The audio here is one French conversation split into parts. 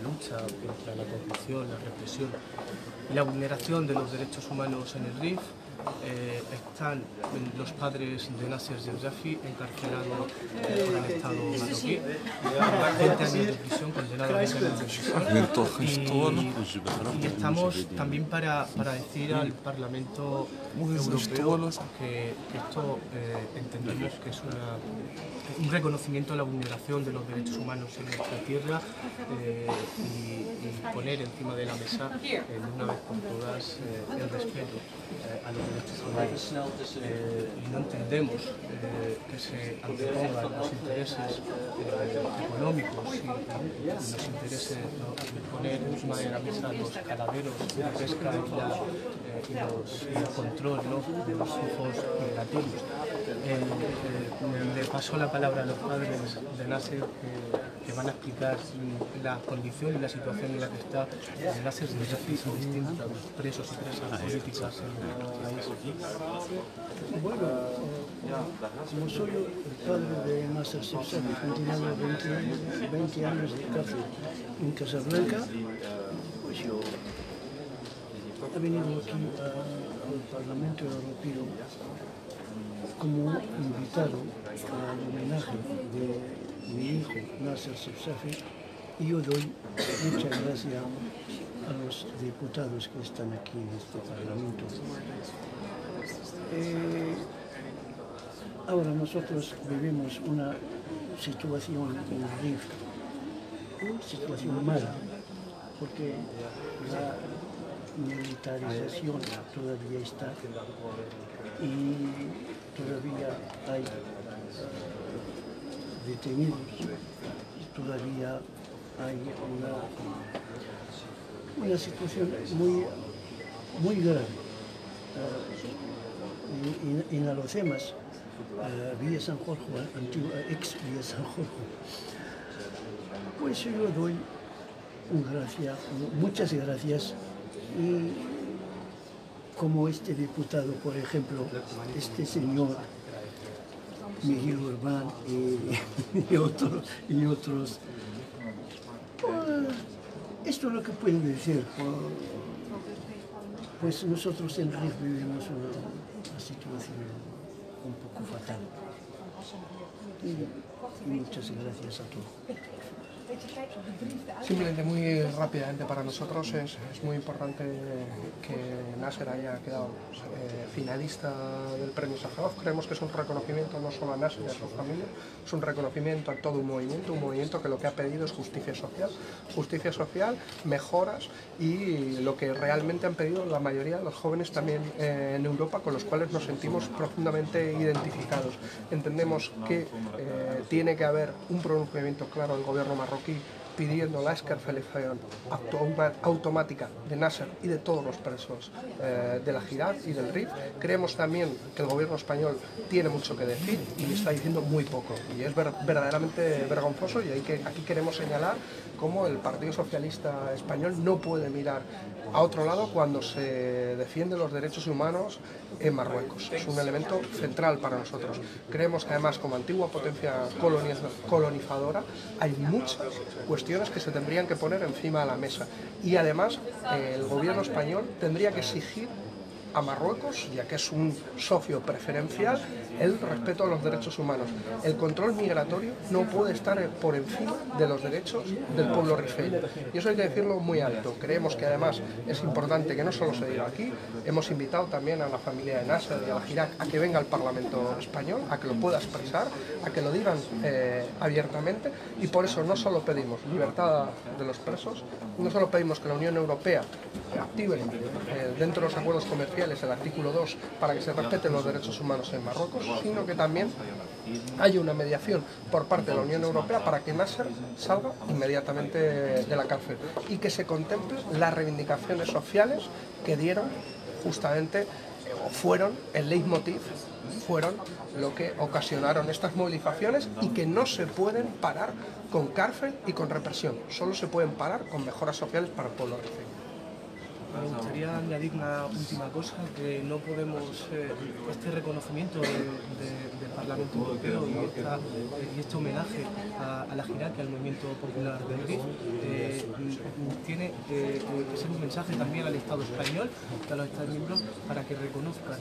lucha contra la corrupción, la represión y la vulneración de los derechos humanos en el Rif. Están los padres de Nasser Youssafi encarcelados por el Estado marroquí, 20 años de prisión, condenados a 20 años de prisión. Y estamos también para decir al Parlamento Europeo que esto entendemos que es un reconocimiento a la vulneración de los derechos humanos en nuestra tierra y poner encima de la mesa de una vez por todas el respeto a los derechos humanos. No entendemos que se antepongan los intereses económicos y los intereses de poner encima de la mesa los caladeros de pesca y el control, ¿no?, de los flujos migratorios. Le paso la palabra a los padres de Nasser que van a explicar la condición y la situación en la que está Nasser Youssafi y distintos presos y presas políticas en el país. Bueno, como soy el padre de Nasser Youssafi, condenado a 20 años de cárcel en Casablanca, pues yo he venido aquí al Parlamento Europeo como invitado al homenaje de mi hijo Nasser Youssafi, y yo doy muchas gracias a los diputados que están aquí en este Parlamento. Ahora nosotros vivimos una situación en el Rif, una situación mala, porque la militarización todavía está y todavía hay detenidos, todavía hay una situación muy grave. En Alocemas, Villa San Jorge, antigua ex Villa San Jorge, pues yo doy muchas gracias, y como este diputado, por ejemplo, este señor Miguel Urbán y otros, esto es lo que puedo decir. Pues nosotros en Rif vivimos una situación un poco fatal. Y muchas gracias a todos. Simplemente, muy rápidamente, para nosotros es muy importante que Nasser haya quedado finalista del premio Sájarov. Creemos que es un reconocimiento no solo a Nasser y a su familia, es un reconocimiento a todo un movimiento que lo que ha pedido es justicia social, mejoras, y lo que realmente han pedido la mayoría de los jóvenes también en Europa, con los cuales nos sentimos profundamente identificados. Entendemos que tiene que haber un pronunciamiento claro del gobierno marroquí pidiendo la excarcelación automática de Nasser y de todos los presos de la Jihad y del Rif. Creemos también que el gobierno español tiene mucho que decir y está diciendo muy poco, y es verdaderamente vergonzoso, y aquí queremos señalar cómo el Partido Socialista Español no puede mirar a otro lado cuando se defienden los derechos humanos en Marruecos. Es un elemento central para nosotros. Creemos que además, como antigua potencia colonizadora, hay muchas cuestiones que se tendrían que poner encima de la mesa, y además el gobierno español tendría que exigir a Marruecos, ya que es un socio preferencial, el respeto a los derechos humanos. El control migratorio no puede estar por encima de los derechos del pueblo rifeño, y eso hay que decirlo muy alto. Creemos que además es importante que no solo se diga aquí, hemos invitado también a la familia de Nasser y a la Jihad a que venga al Parlamento español, a que lo pueda expresar, a que lo digan abiertamente, y por eso no solo pedimos libertad de los presos, no solo pedimos que la Unión Europea active dentro de los acuerdos comerciales el artículo 2 para que se respeten los derechos humanos en Marruecos, sino que también hay una mediación por parte de la Unión Europea para que Nasser salga inmediatamente de la cárcel, y que se contemplen las reivindicaciones sociales que dieron justamente, o fueron el leitmotiv, fueron lo que ocasionaron estas movilizaciones, y que no se pueden parar con cárcel y con represión, solo se pueden parar con mejoras sociales para el pueblo rifeño. Me gustaría añadir una última cosa, que no podemos, este reconocimiento del Parlamento Europeo y este homenaje a la Jihad y al movimiento popular del Rif, tiene que ser un mensaje también al Estado español y a los Estados miembros para que reconozcan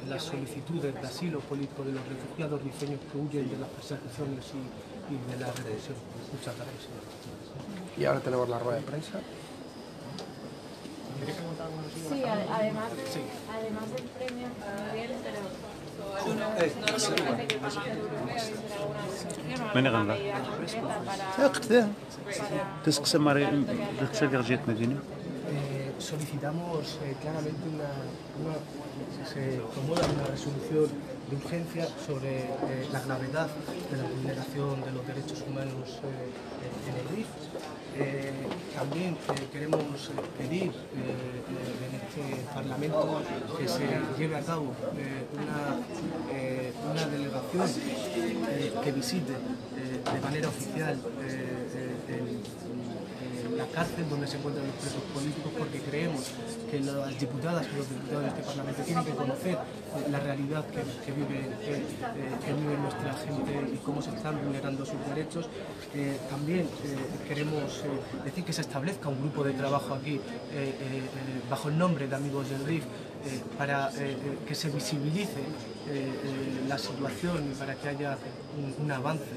las solicitudes de asilo político de los refugiados rifeños que huyen de las persecuciones y de la represión. Muchas gracias. Y ahora tenemos la rueda de prensa. Sí, además del premio, Miguel, pero من غنغا تسقسم تسقسم جيت مدينة solicitamos claramente se promueva una resolución de urgencia sobre la gravedad de la vulneración de los derechos humanos en el RIF. También queremos pedir en este Parlamento que se lleve a cabo una delegación que visite de manera oficial la cárcel donde se encuentran los presos políticos, porque creemos que las diputadas y los diputados de este Parlamento tienen que conocer la realidad que vive nuestra gente y cómo se están vulnerando sus derechos. También queremos decir que se establezca un grupo de trabajo aquí bajo el nombre de Amigos del RIF para que se visibilice la situación y para que haya un avance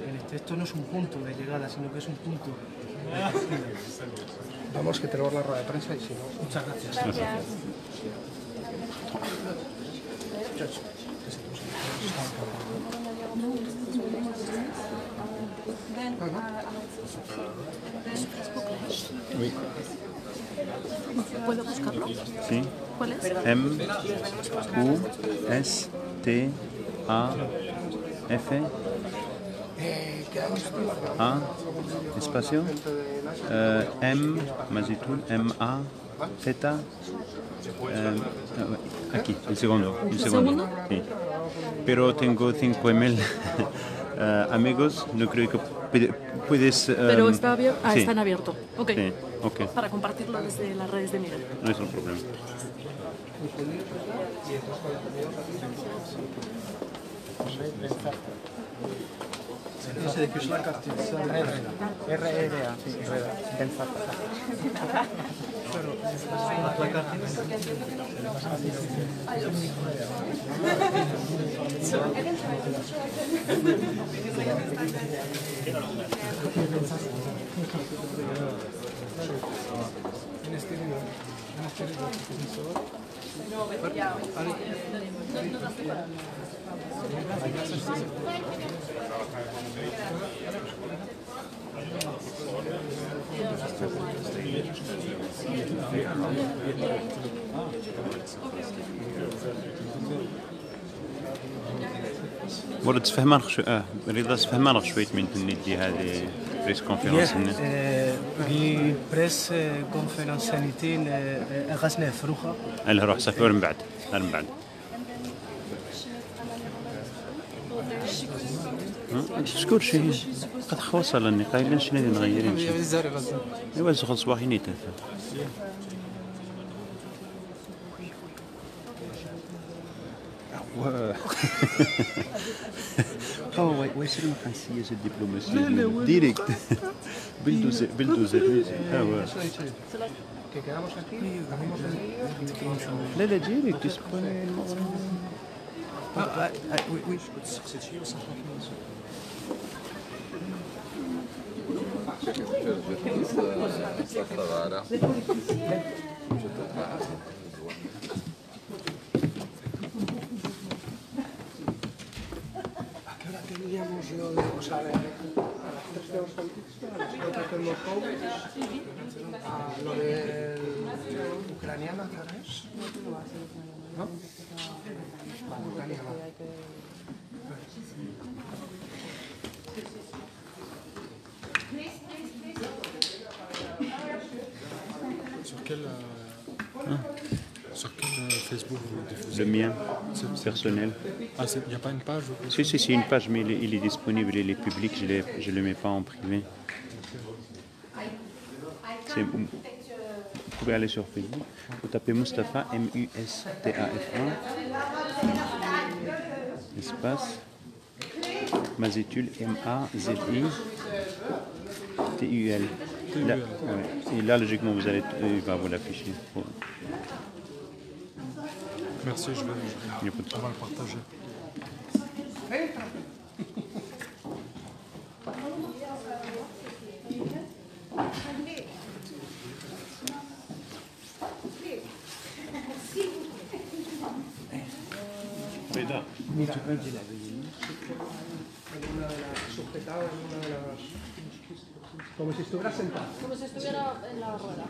en este. Esto no es un punto de llegada, sino que es un punto de partida. Vamos, que tenemos la rueda de prensa y si no... Muchas gracias. Oui. ¿Puedo buscarlo? Sí. ¿Cuál es? M-U-S-T-A-F A espacio M Mazitul M-A Z aquí, un segundo. ¿Segundo? Sí. Pero tengo 5.000 amigos, no creo que puedes... Pero está abierto. Ah, sí. está en abierto. Ok. Sí, ok. Para compartirlo desde las redes de Miguel. No es un problema. Ese de que es la cárcel. RRA, sí, Benzat. La cárcel. ورد تفهمان رضا تفهمان شوية من ندي هذه بريس كونفيرنس في بريس كونفرنسانيتين غسنا فروخة هلا روح سافر من بعد من بعد شكون شي قد خوصل اني قايلين شنو نغيرين شي ايوا زغل صواحيني تاثر ويصير مقاسية الدبلوماسية ديريكت بلدوزر Que quedamos aquí, venimos de... لا ديريكت يسبقوني oui. ¿A qué hora teníamos yo de posar? A las 3 de los los jóvenes, a lo del ucraniano, ¿qué hora es? ¿No? Vale, ucraniano. Sur quel Facebook vous diffusez? Le mien, personnel. Ah, il n'y a pas une page ou... Si, une page, mais il est disponible, il est public, je ne le mets pas en privé. Vous pouvez aller sur Facebook, vous tapez Mustafa, M-U-S-T-A-F-A, espace, Mazitul, M-A-Z-I-T-U-L. Là, ouais. Et là, logiquement, il va vous l'afficher. Merci, on va le partager. Mira, en una de las sujetadas, en una de las... como si estuviera sentado. Como si estuviera en la rueda.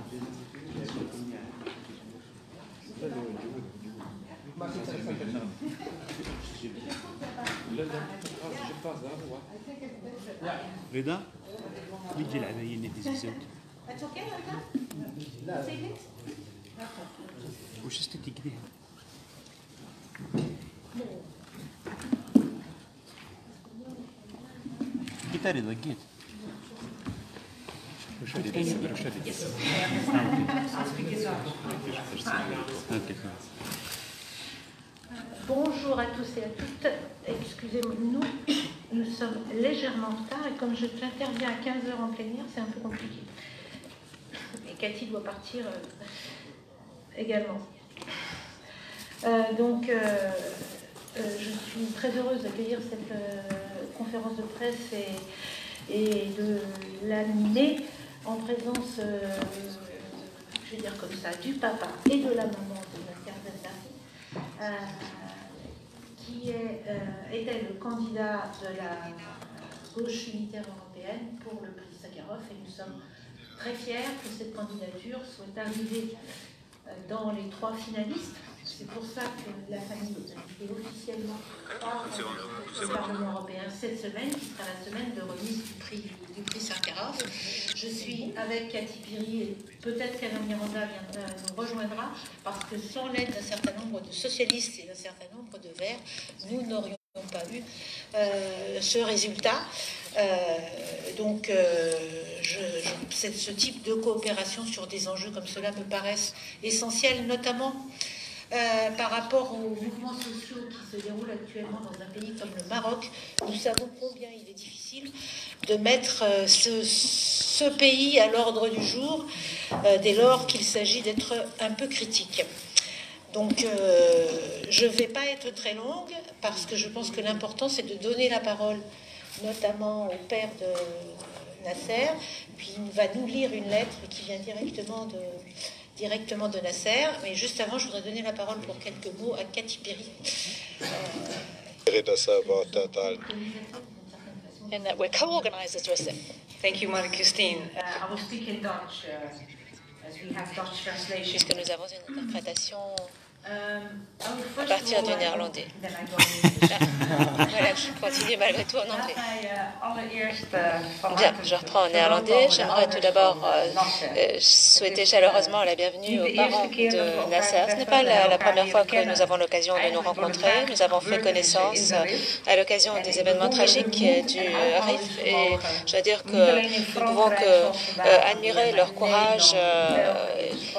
Más interesante. رضا يجي العباية اللي في الزوت وش استنتي كده جيت رضا جيت Bonjour à tous et à toutes. Excusez-moi, nous sommes légèrement en retard et comme j'interviens à 15h en plénière, c'est un peu compliqué. Et Cathy doit partir également. Je suis très heureuse d'accueillir cette conférence de presse et de l'animer en présence, je vais dire comme ça, du papa et de la maman de Nasser Zendafi, qui était le candidat de la gauche unitaire européenne pour le prix Sakharov, et nous sommes très fiers que cette candidature soit arrivée dans les 3 finalistes. C'est pour ça que la famille est invitée officiellement par le Parlement européen cette semaine, qui sera la semaine de remise du prix Sakharov. Je suis avec Cathy Piri et peut-être qu'Alain Miranda nous rejoindra, parce que sans l'aide d'un certain nombre de socialistes et d'un certain nombre de Verts, nous n'aurions pas eu ce résultat. Ce type de coopération sur des enjeux comme cela me paraissent essentiels, notamment par rapport aux mouvements sociaux qui se déroulent actuellement dans un pays comme le Maroc. Nous savons combien il est difficile de mettre ce pays à l'ordre du jour dès lors qu'il s'agit d'être un peu critique. Donc, je ne vais pas être très longue parce que je pense que l'important, c'est de donner la parole notamment au père de Nasser, puis il va nous lire une lettre qui vient directement de Nasser. Mais juste avant, je voudrais donner la parole pour quelques mots à Cathy Piri. And that we're co-organizers with them. Thank you, Marie-Christine. I will speak in Dutch, as we have Dutch translation. Puisque nous avons une interprétation à partir du néerlandais. Voilà, je continue malgré tout en anglais. Bien, je reprends en néerlandais. J'aimerais tout d'abord souhaiter chaleureusement la bienvenue aux parents de Nasser. Ce n'est pas la première fois que nous avons l'occasion de nous rencontrer. Nous avons fait connaissance à l'occasion des événements tragiques du Rif, et je dois dire que nous ne pouvons que admirer leur courage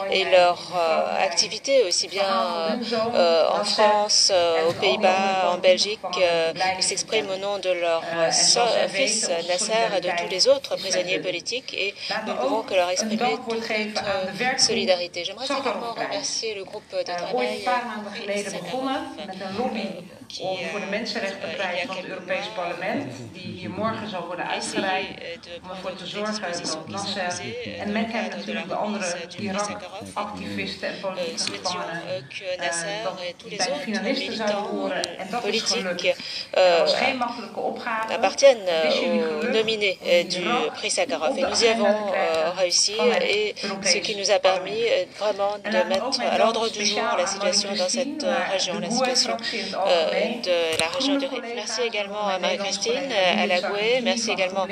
et leur activité, aussi bien en France, aux Pays-Bas, en Belgique. Ils s'expriment au nom de leur fils Nasser et de tous les autres prisonniers politiques, et nous ne pouvons que leur exprimer toute notre solidarité. J'aimerais également remercier le groupe de travail qui voor de Mensenrechtenprijs van het Europees Parlement, die hier morgen zal worden uitgereikt om ervoor te zorgen dat Nasser en met hem natuurlijk de andere Irak-activisten en politieke gevangenen bij de finalisten zouden horen. En dat is gelukt. Het was geen makkelijke opgave. Appartiennent aux nominés du prix Sakharov. Et nous y avons réussi, et ce qui nous a permis vraiment de mettre à l'ordre du jour la situation dans cette région, la situation de la région du Rif. Merci également à Marie-Christine, à la GUE, merci également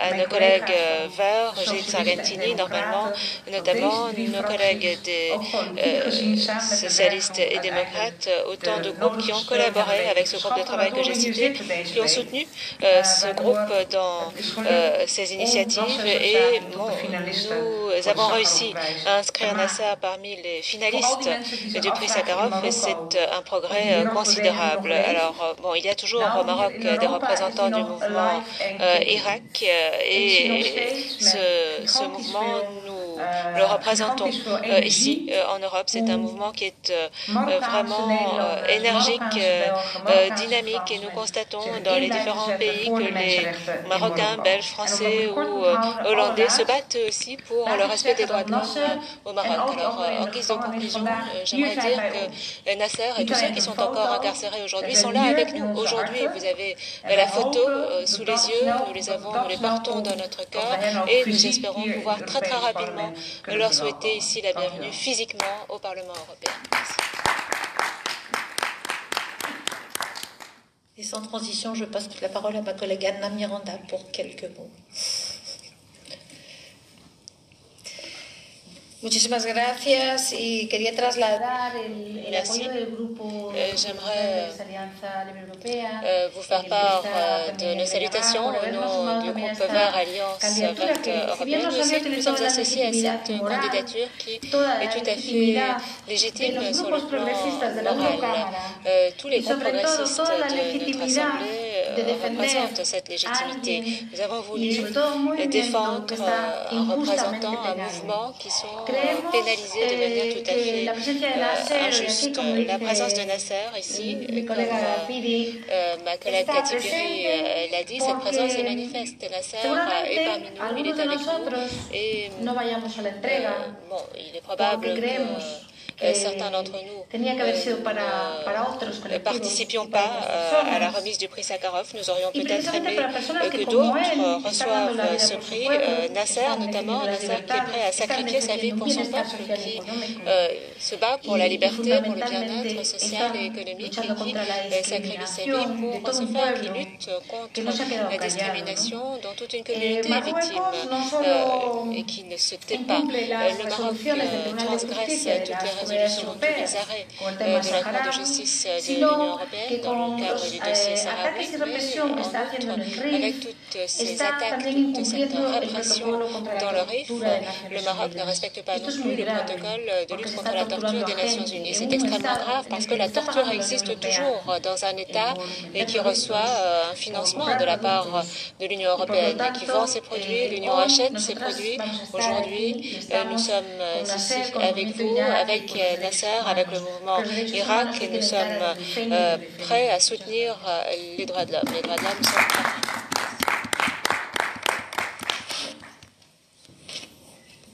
à nos collègues Verts, Judith Sargentini, notamment nos collègues des socialistes et démocrates, autant de groupes qui ont collaboré avec ce groupe de travail que j'ai cité, qui ont soutenu ce groupe dans ces initiatives, et nous avons réussi à inscrire Nasser parmi les finalistes du prix Sakharov, et c'est un progrès considérable. durable. Alors, bon, il y a toujours au Maroc des représentants du mouvement Irak et ce mouvement, nous le représentons ici en Europe. C'est un mouvement qui est vraiment énergique, dynamique, et nous constatons dans les différents pays que les Marocains, Belges, Français ou Hollandais se battent aussi pour le respect des droits de l'homme au Maroc. Alors, en guise de conclusion, j'aimerais dire que Nasser et tous ceux qui sont encore incarcérés aujourd'hui sont là avec nous. Aujourd'hui, vous avez la photo sous les yeux, nous les portons dans notre cœur et nous espérons pouvoir très très rapidement leur souhaiter ici la bienvenue physiquement au Parlement européen. Merci. Et sans transition, je passe la parole à ma collègue Anna Miranda pour quelques mots. Muchísimas gracias y quería trasladar el apoyo del grupo J'aimerais vous faire part de nos salutations au nom du groupe Vert Alliance Verte Européenne. Nous aussi, nous sommes associés à cette candidature qui est tout à fait légitime sur le plan moral. Tous les groupes progressistes de notre Assemblée représentent cette légitimité. Nous avons voulu défendre en représentant un mouvement qui sont pénalisés de manière tout à fait injuste. La présence de Nasser ici, comme ma collègue Cathy Piri l'a dit, cette présence est manifeste. Nasser est parmi nous, il est avec nous et bon, il est probable que certains d'entre nous ne participions pas à la remise du prix Sakharov. Nous aurions peut-être aimé que d'autres reçoivent ce prix. Nasser, notamment, Nasser qui est prêt à sacrifier sa vie pour son peuple, qui se bat pour la liberté, pour le bien-être social et économique, et qui sacrifie sa vie pour ce faire, qui lutte contre la discrimination dont toute une communauté est victime et qui ne se tait pas. Le Maroc transgresse toutes les résolutions, tous les arrêts de la Cour de justice de l'Union européenne dans le cadre du dossier sahraoui, mais en outre, avec toutes ces attaques, toute cette répression dans le RIF, le Maroc ne respecte pas non plus le protocole de lutte contre la torture des Nations Unies. C'est extrêmement grave parce que la torture existe toujours dans un État et qui reçoit un financement de la part de l'Union européenne et qui vend ses produits. L'Union achète ses produits. Aujourd'hui, nous sommes ici avec vous, avec Nasser, avec le mouvement Irak, et nous sommes prêts à soutenir les droits de l'homme. Les droits de l'homme sont prêts.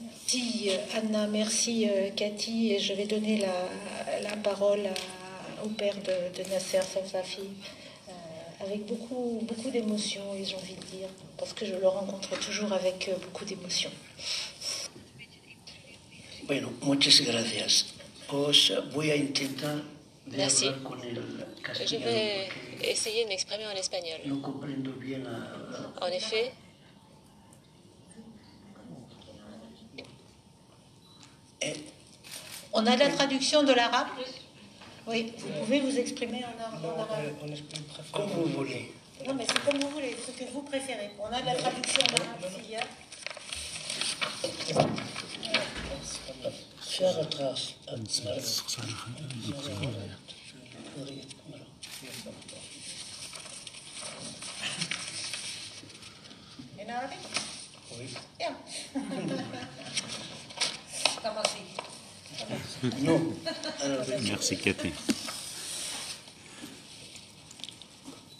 Merci Anna, merci Cathy, et je vais donner la parole au père de Nasser Safi avec beaucoup d'émotion, et j'ai envie de dire, parce que je le rencontre toujours avec beaucoup d'émotion. Bueno, muchas gracias. Voy a intentar Merci. Je vais essayer de m'exprimer en espagnol. No comprendo bien En effet, on a la traduction de l'arabe. Oui, vous pouvez vous exprimer en arabe. Comme vous voulez. Non, mais c'est comme vous voulez, ce que vous préférez. On a la traduction en arabe s'il y a. Faire atrás. En arabe? Oui. Yeah. Non. Merci Cathy.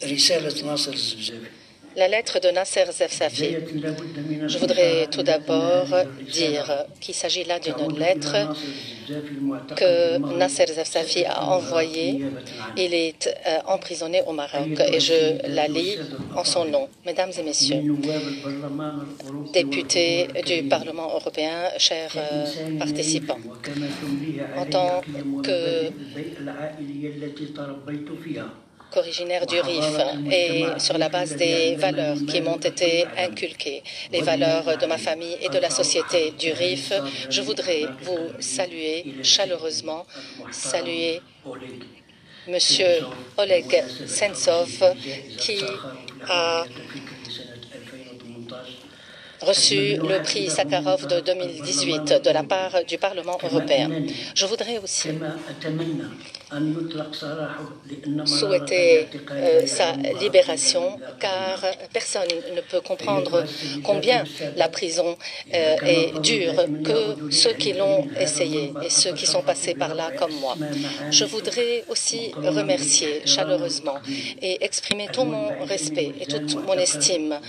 رسالة ناصر الزبزاوي. la lettre de Nasser Safi. Je voudrais tout d'abord dire qu'il s'agit là d'une lettre que Nasser Safi a envoyée. Il est emprisonné au Maroc et je la lis en son nom. Mesdames et messieurs, députés du Parlement européen, chers participants, en tant que originaire du RIF et sur la base des valeurs qui m'ont été inculquées, les valeurs de ma famille et de la société du RIF, je voudrais vous saluer chaleureusement, saluer Monsieur Oleg Sentsov qui a reçu le prix Sakharov de 2018 de la part du Parlement européen. Je voudrais aussi souhaiter sa libération, car personne ne peut comprendre combien la prison est dure que ceux qui l'ont essayé et ceux qui sont passés par là comme moi. Je voudrais aussi remercier chaleureusement et exprimer tout mon respect et toute mon estime.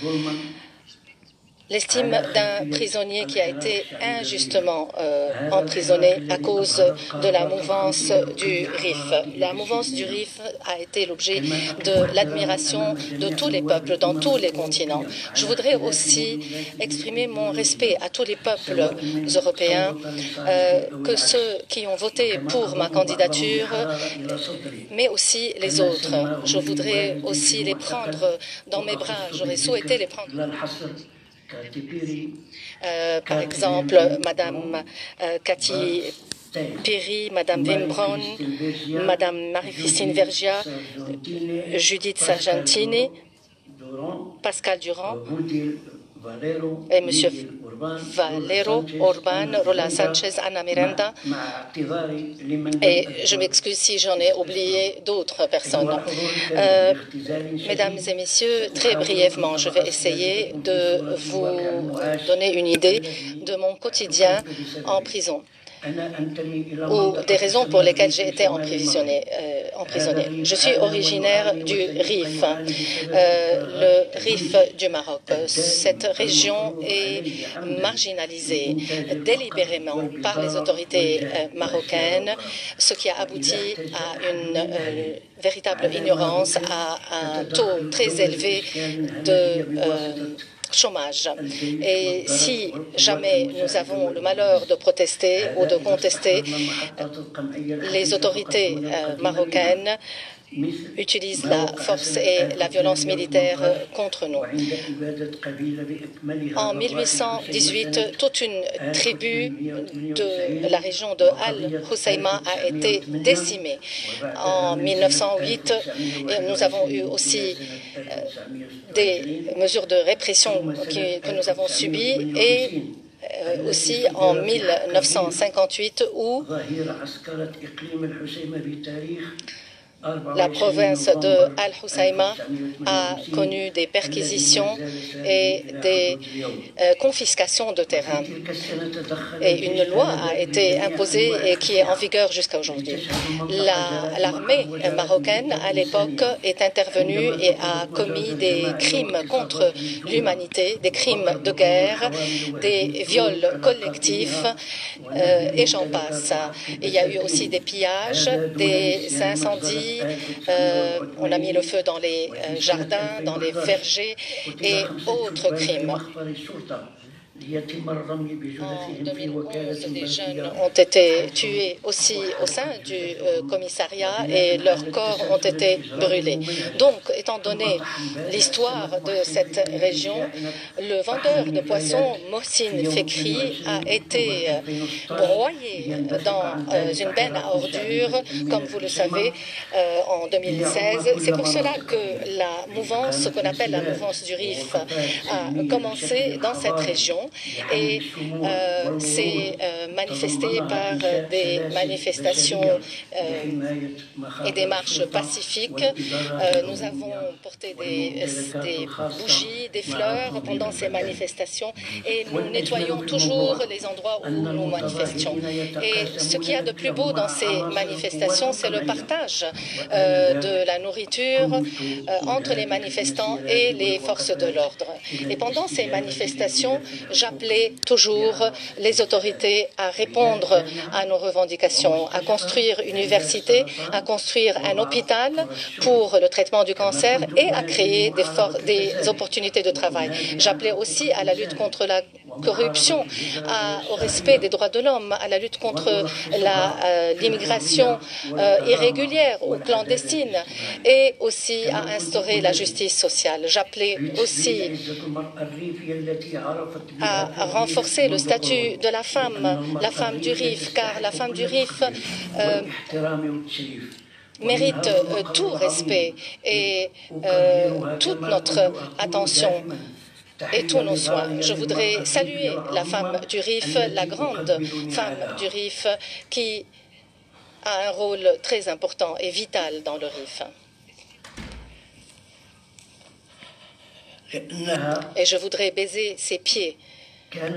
L'estime d'un prisonnier qui a été injustement emprisonné à cause de la mouvance du RIF. La mouvance du RIF a été l'objet de l'admiration de tous les peuples dans tous les continents. Je voudrais aussi exprimer mon respect à tous les peuples européens, que ceux qui ont voté pour ma candidature, mais aussi les autres. Je voudrais aussi les prendre dans mes bras. J'aurais souhaité les prendre. Par exemple, Madame Cathy Piri, Madame Wim Braun, Madame Marie-Christine Vergia, Judith Sargentini, Pascal Durand et Monsieur Valero, Orban, Roland Sanchez, Ana Miranda. Et je m'excuse si j'en ai oublié d'autres personnes. Mesdames et messieurs, très brièvement, je vais essayer de vous donner une idée de mon quotidien en prison, ou des raisons pour lesquelles j'ai été emprisonné. Je suis originaire du Rif, le Rif du Maroc. Cette région est marginalisée délibérément par les autorités marocaines, ce qui a abouti à une véritable ignorance, à un taux très élevé de chômage. Et si jamais nous avons le malheur de protester ou de contester, les autorités marocaines utilisent la force et la violence militaire contre nous. En 1818, toute une tribu de la région de Al-Hoceima a été décimée. En 1908, nous avons eu aussi des mesures de répression que nous avons subies, et aussi en 1958 où la province de Al-Hoceima a connu des perquisitions et des confiscations de terrain. Et une loi a été imposée et qui est en vigueur jusqu'à aujourd'hui. L'armée marocaine, à l'époque, est intervenue et a commis des crimes contre l'humanité, des crimes de guerre, des viols collectifs, et j'en passe. Il y a eu aussi des pillages, des incendies. On a mis le feu dans les jardins, dans les vergers et autres crimes. En 2011, des jeunes ont été tués aussi au sein du commissariat et leurs corps ont été brûlés. Donc, étant donné l'histoire de cette région, le vendeur de poissons, Mohsin Fekri, a été broyé dans une benne à ordures, comme vous le savez, en 2016. C'est pour cela que la mouvance, ce qu'on appelle la mouvance du Rif, a commencé dans cette région. Et s'est manifesté par des manifestations et des marches pacifiques. Nous avons porté des bougies, des fleurs pendant ces manifestations et nous nettoyons toujours les endroits où nous manifestions. Et ce qu'il y a de plus beau dans ces manifestations, c'est le partage de la nourriture entre les manifestants et les forces de l'ordre. Et pendant ces manifestations, j'appelais toujours les autorités à répondre à nos revendications, à construire une université, à construire un hôpital pour le traitement du cancer et à créer des opportunités de travail. J'appelais aussi à la lutte contre la corruption, au respect des droits de l'homme, à la lutte contre l'immigration irrégulière ou clandestine et aussi à instaurer la justice sociale. J'appelais aussi à renforcer le statut de la femme du Rif, car la femme du Rif mérite tout respect et toute notre attention. et tous nos soins. Je voudrais saluer la femme du Rif, la grande femme du Rif, qui a un rôle très important et vital dans le Rif. Et je voudrais baiser ses pieds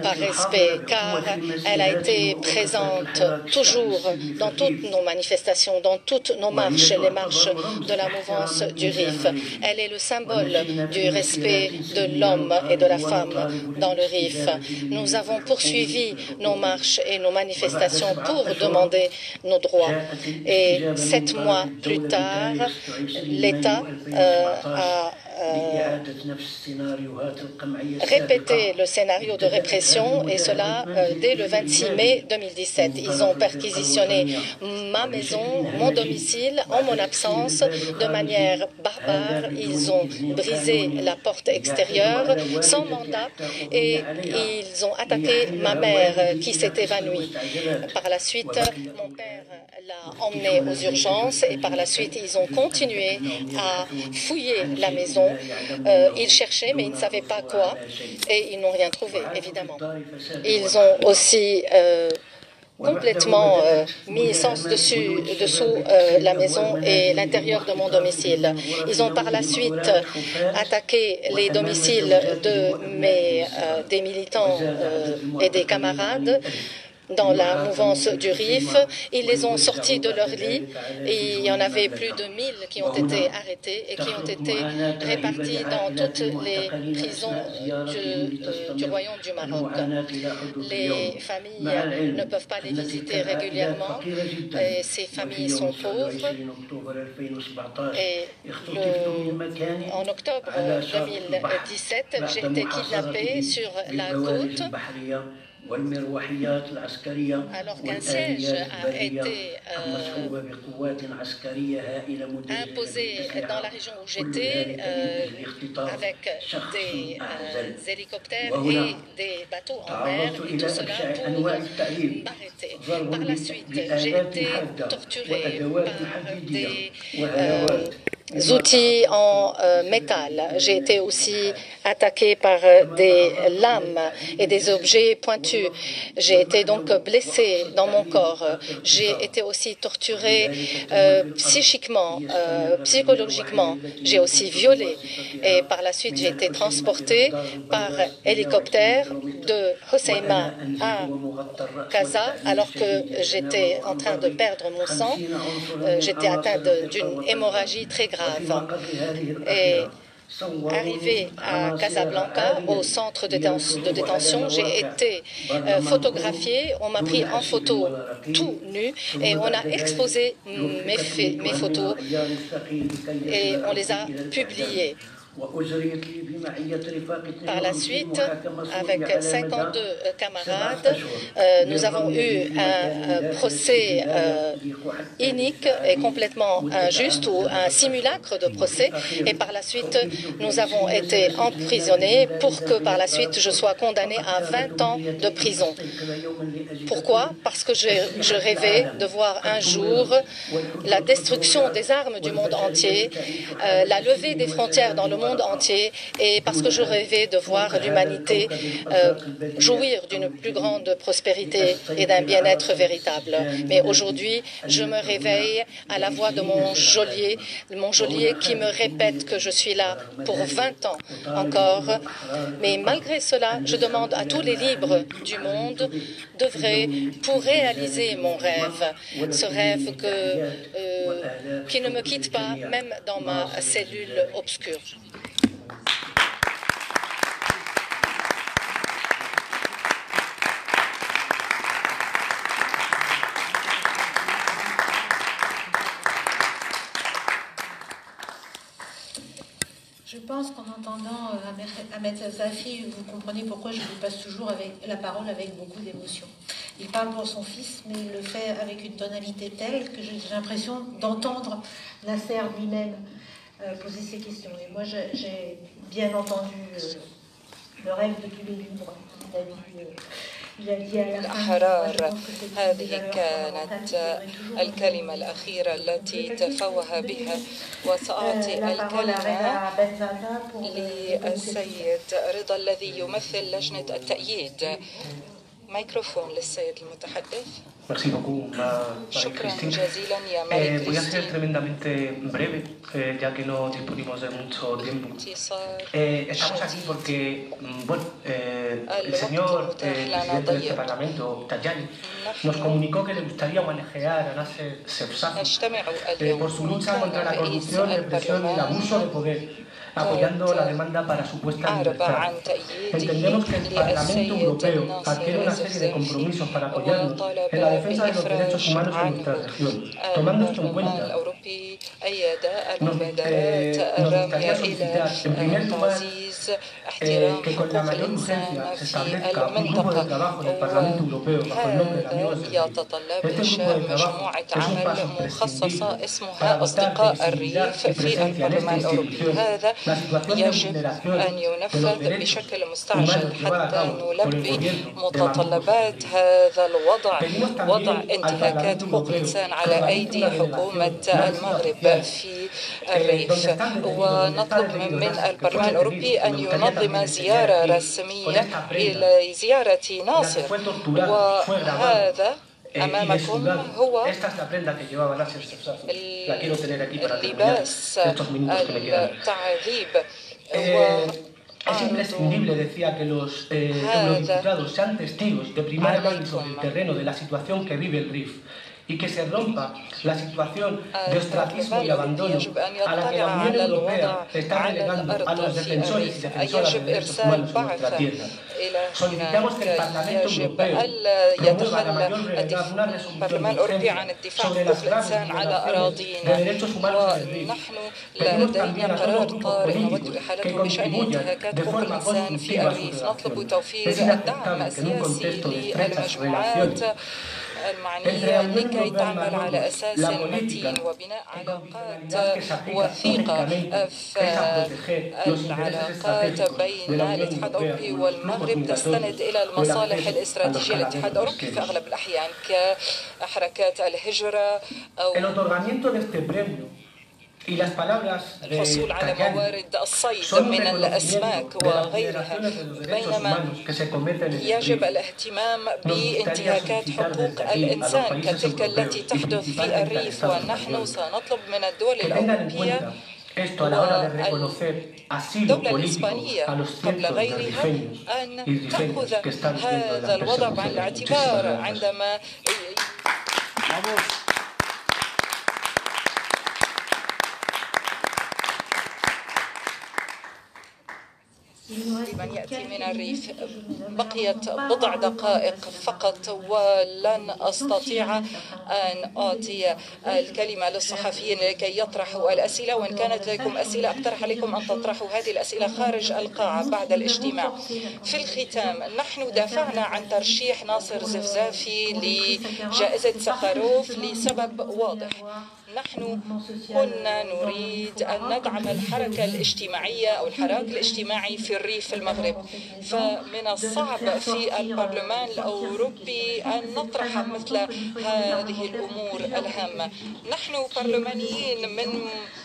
par respect, car elle a été présente toujours dans toutes nos manifestations, dans toutes nos marches, les marches de la mouvance du Rif. Elle est le symbole du respect de l'homme et de la femme dans le Rif. Nous avons poursuivi nos marches et nos manifestations pour demander nos droits. Et 7 mois plus tard, l'État a répété le scénario de répression, et cela dès le 26 mai 2017. Ils ont perquisitionné ma maison, mon domicile, en mon absence, de manière barbare. Ils ont brisé la porte extérieure sans mandat et ils ont attaqué ma mère qui s'est évanouie. Par la suite, mon père l'a emmenée aux urgences et par la suite, ils ont continué à fouiller la maison. Ils cherchaient, mais ils ne savaient pas quoi, et ils n'ont rien trouvé, évidemment. Ils ont aussi complètement mis sens dessous la maison et l'intérieur de mon domicile. Ils ont par la suite attaqué les domiciles des militants et des camarades dans la mouvance du Rif. Ils les ont sortis de leur lit et il y en avait plus de 1000 qui ont été arrêtés et qui ont été répartis dans toutes les prisons du Royaume du Maroc. Les familles ne peuvent pas les visiter régulièrement et ces familles sont pauvres. Et en octobre 2017, j'ai été kidnappée sur la côte alors qu'un siège a été imposé dans la région où j'étais avec des hélicoptères et des bateaux en mer, et tout cela pour m'arrêter. Par la suite, j'ai été torturée par des outils en métal. J'ai été aussi attaquée par des lames et des objets pointus. J'ai été donc blessée dans mon corps. J'ai été aussi torturée psychiquement, psychologiquement. J'ai aussi violé. Et par la suite, j'ai été transportée par hélicoptère de Hoceima à Casa alors que j'étais en train de perdre mon sang. J'étais atteinte d'une hémorragie très grave. Et arrivée à Casablanca, au centre de détention, j'ai été photographiée. On m'a pris en photo tout nu et on a exposé mes photos et on les a publiées. Par la suite, avec 52 camarades, nous avons eu un procès inique et complètement injuste, ou un simulacre de procès, et par la suite, nous avons été emprisonnés pour que par la suite, je sois condamnée à 20 ans de prison. Pourquoi? Parce que je rêvais de voir un jour la destruction des armes du monde entier, la levée des frontières dans le monde entier, et parce que je rêvais de voir l'humanité jouir d'une plus grande prospérité et d'un bien-être véritable. Mais aujourd'hui, je me réveille à la voix de mon geôlier qui me répète que je suis là pour 20 ans encore. Mais malgré cela, je demande à tous les libres du monde d'œuvrer pour réaliser mon rêve, ce rêve qui ne me quitte pas, même dans ma cellule obscure. Je pense qu'en entendant Ahmed Zafi, vous comprenez pourquoi je lui passe toujours la parole avec beaucoup d'émotion. Il parle pour son fils, mais il le fait avec une tonalité telle que j'ai l'impression d'entendre Nasser lui-même poser ces questions. Et moi, j'ai bien entendu le rêve de tous les libres vis-à-vis الأحرار. هذه كانت الكلمة الأخيرة التي تفوه بها، وسأعطي الكلمة للسيد رضا الذي يمثل لجنة التأييد. ميكروفون للسيد المتحدث. شكرا جزيلا يا ماري Voy a ser كريستين. tremendamente breve, ya que no disponemos de mucho tiempo. Estamos aquí porque, bueno, el señor presidente de este Parlamento, Tajani, nos comunicó que le gustaría homenajear a Nasser Sefsafi por su lucha contra la corrupción, represión y el abuso de poder, apoyando la demanda para su puesta en libertad. Entendemos que el Parlamento Europeo adquiere una serie de compromisos para apoyarnos en la defensa de los derechos humanos en nuestra región. Tomando esto en cuenta, nos gustaría solicitar, en primer lugar, que con la mayor urgencia se establezca un grupo de trabajo en el Parlamento Europeo bajo el nombre de Amigos del Rif. Este grupo de trabajo es un paso imprescindible para dotar de visibilidad y presencia en esta institución la situación de vulneración de los derechos humanos llevada a cabo por el gobierno متطلبات هذا الوضع، وضع انتهاكات حقوق الإنسان على أيدي حكومة المغرب في الريف. ونطلب من البرلمان الأوروبي أن ينظم زيارة رسمية إلى زيارة ناصر، وهذا أمامكم هو اللباس التعذيب. Es imprescindible, decía, que los eurodiputados sean testigos de primera mano sobre el terreno de la situación que vive el Rif y que se rompa la situación de ostracismo y abandono a la que la Unión Europea está relegando a los defensores y defensoras de derechos humanos en nuestra tierra. Solicitamos que el Parlamento Europeo promueva la mayor brevedad una resolución de urgencia sobre las graves violaciones de derechos humanos en el Rif. Pedimos también a todos los grupos políticos que contribuyan de forma constructiva a su redacción. Es inaceptable que en un contexto de estrechas relaciones المعنية لكي تعمل على أساس متين وبناء علاقات وثيقة. فالعلاقات بين الاتحاد الأوروبي والمغرب تستند إلى المصالح الاستراتيجية للاتحاد الأوروبي في أغلب الأحيان كحركات الهجرة أو الحصول على موارد الصيد من الأسماك وغيرها. بينما يجب الاهتمام بانتهاكات حقوق الإنسان كتلك التي تحدث في الريف، ونحن سنطلب من الدول الأوروبية والدولة الإسبانية قبل غيرها أن تأخذ هذا الوضع بعين الاعتبار عندما لمن يأتي من الريف. بقيت بضع دقائق فقط ولن أستطيع أن أعطي الكلمة للصحفيين لكي يطرحوا الأسئلة، وإن كانت لديكم أسئلة أقترح عليكم أن تطرحوا هذه الأسئلة خارج القاعة بعد الاجتماع. في الختام، نحن دافعنا عن ترشيح ناصر زفزافي لجائزة سخاروف لسبب واضح. نحن كنا نريد أن ندعم الحركة الاجتماعية أو الحراك الاجتماعي في الريف في المغرب، فمن الصعب في البرلمان الأوروبي أن نطرح مثل هذه الأمور الهامة. نحن برلمانيين من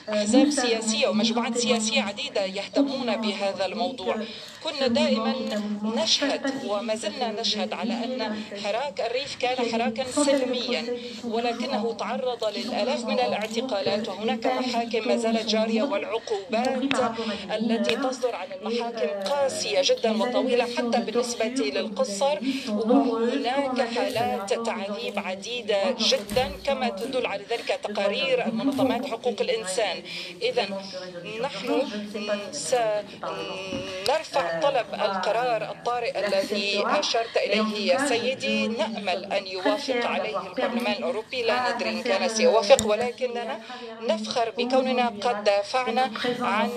أحزاب سياسية ومجموعات سياسية عديدة يهتمون بهذا الموضوع. كنا دائما نشهد وما زلنا نشهد على أن حراك الريف كان حراكا سلميا، ولكنه تعرض للآلاف من الاعتقالات، وهناك محاكم ما زالت جارية، والعقوبات التي تصدر عن المحاكم قاسية جدا وطويلة حتى بالنسبة للقصر، وهناك حالات تعذيب عديدة جدا كما تدل على ذلك تقارير منظمات حقوق الإنسان. إذا نحن سنرفع طلب القرار الطارئ الذي أشرت إليه يا سيدي، نأمل أن يوافق عليه البرلمان الأوروبي، لا ندري إن كان سيوافق، ولكننا نفخر بكوننا قد دافعنا عن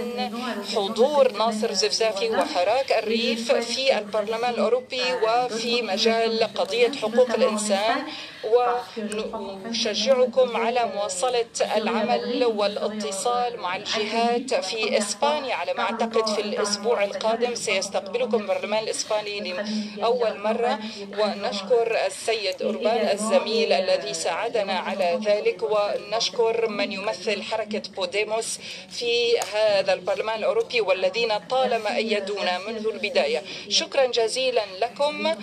حضور ناصر الزفزافي وحراك الريف في البرلمان الأوروبي وفي مجال قضية حقوق الإنسان، ونشجعكم على مواصلة العمل والاتصال مع الجهات في إسبانيا. على ما أعتقد في الأسبوع القادم سيستقبلكم البرلمان الإسباني لأول مرة، ونشكر السيد أوربان الزميل الذي ساعدنا على ذلك، ونشكر من يمثل حركة بوديموس في هذا البرلمان الأوروبي والذين طالما أيدونا منذ البداية. شكرا جزيلا لكم.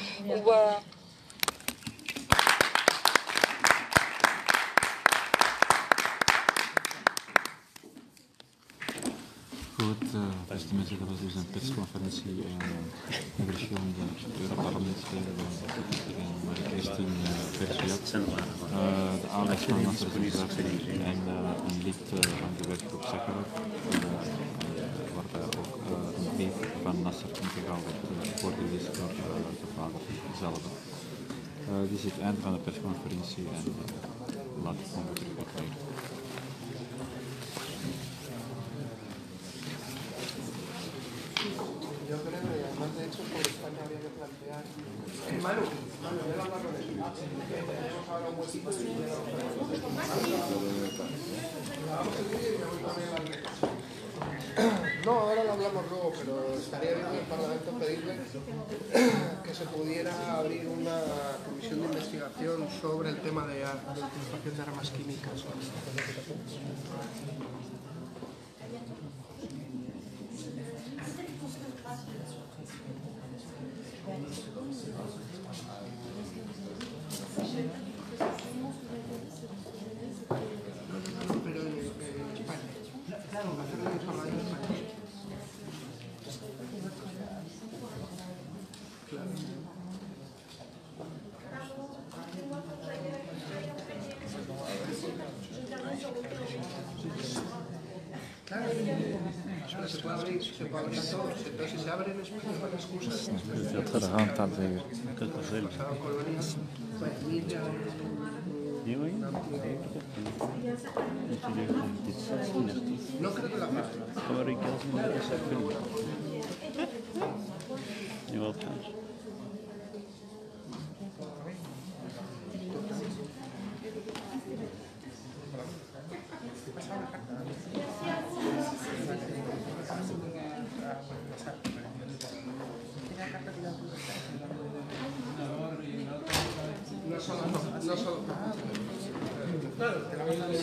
Goed, beste mensen, dat was dus een persconferentie in verschillende Europarlementsleden Marie-Christine Vergiat, de aanleg van Nasser Bouzafzai en een lid van de werkgroep Sakharov, waarbij ook een brief van Nasser integraal werd voorgelezen door de vader zelf. Dit is het einde van de persconferentie en laat ik gewoon terug opnemen. Yo creo que además de hecho por España había que plantear. Manu, ven a hablar con él. Tenemos ahora un huequito y no, ahora lo hablamos luego, pero estaría bien en el Parlamento pedirle que se pudiera abrir una comisión de investigación sobre el tema de la utilización de armas químicas. Pero en España. Hacerlo en España. Claro. Claro, se puede abrir todo. Entonces se abre en España con excusas. Pasaban colonias, no creo que la pase.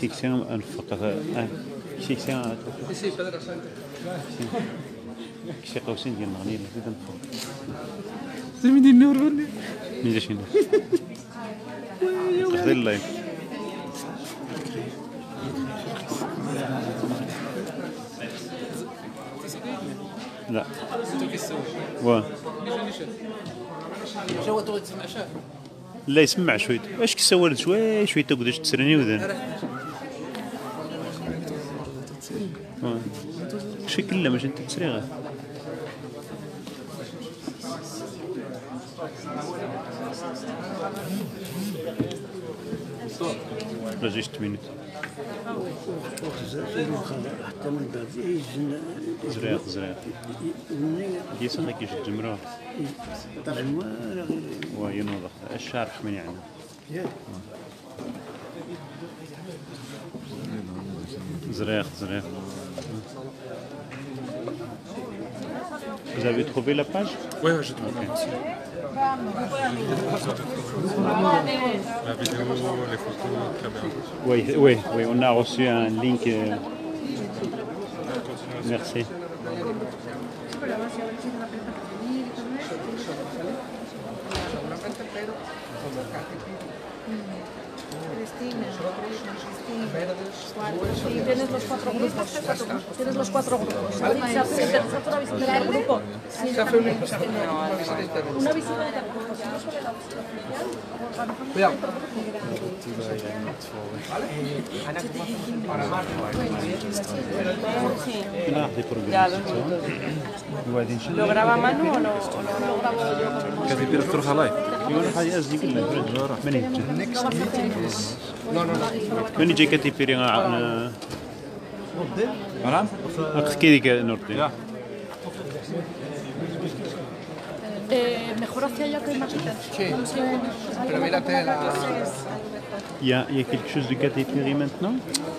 Seksyen anfaqqa seksyen كشي قوسين ديال الأغنية اللي بدنا نفوق زعما ديال النور ولا من جا شي نور خذي اللايف لا واه جا تو تسمع شاه لا يسمع شويه اش كسوالد شويه شويه تقدرش تسرني وذن شي كله ماشي انت تسري غير رجعت 8 minutes زريق زريق كيس خاكي شد جمرة وهي نوضح الشعر حمين يعني زريق زريق. Vous avez trouvé la page? Oui, j'ai trouvé. Okay. La vidéo, les photos, très bien. Oui, oui, oui, on a reçu un link. Merci. Sí, tienes los 4 grupos. Tienes los 4 grupos. Se hace una visita de grupo. Una visita de grupo. Cuidado. ¿Lo graba Manu o lo grabo yo? Kijk, heb je er terug gelijk? Next meeting is... Kun je het hier aan? Waarom? Kijken norte. Ja. Mejor hacia allá que hay maquetas. Sí, pero mírate la... Il y a quelque chose de Katy Perry maintenant?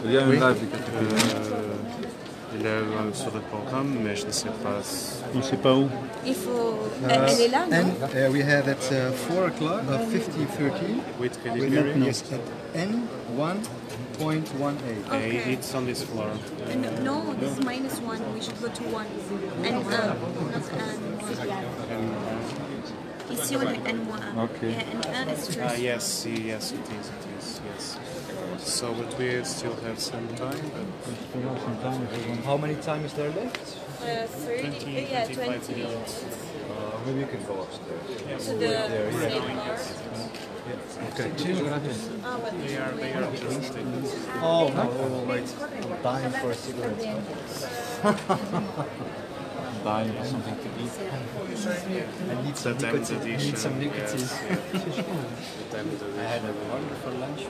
Il y a une live de Katy Perry. Il est sur le programme, mais je ne sais pas. On ne sait pas où. Il faut... Elle est là, non? And we have at 4 o'clock, 50:13. With Katy Perry? Yes, at N1.18. Okay. It's on this floor. No, this is -1. We should go to 1. And not N1. Ici on est N1. Okay. Yeah, and N is first. Yes, yes, it is, yes. So but we still have some time. How many time is there left? 30, yeah, 20 minutes. Maybe you can go upstairs. To the same floor. Okay. They are interested. Oh, wait. I'm dying for a cigarette. Dying for something to eat. I need some nicotine. Need some nicotine. I had a wonderful lunch.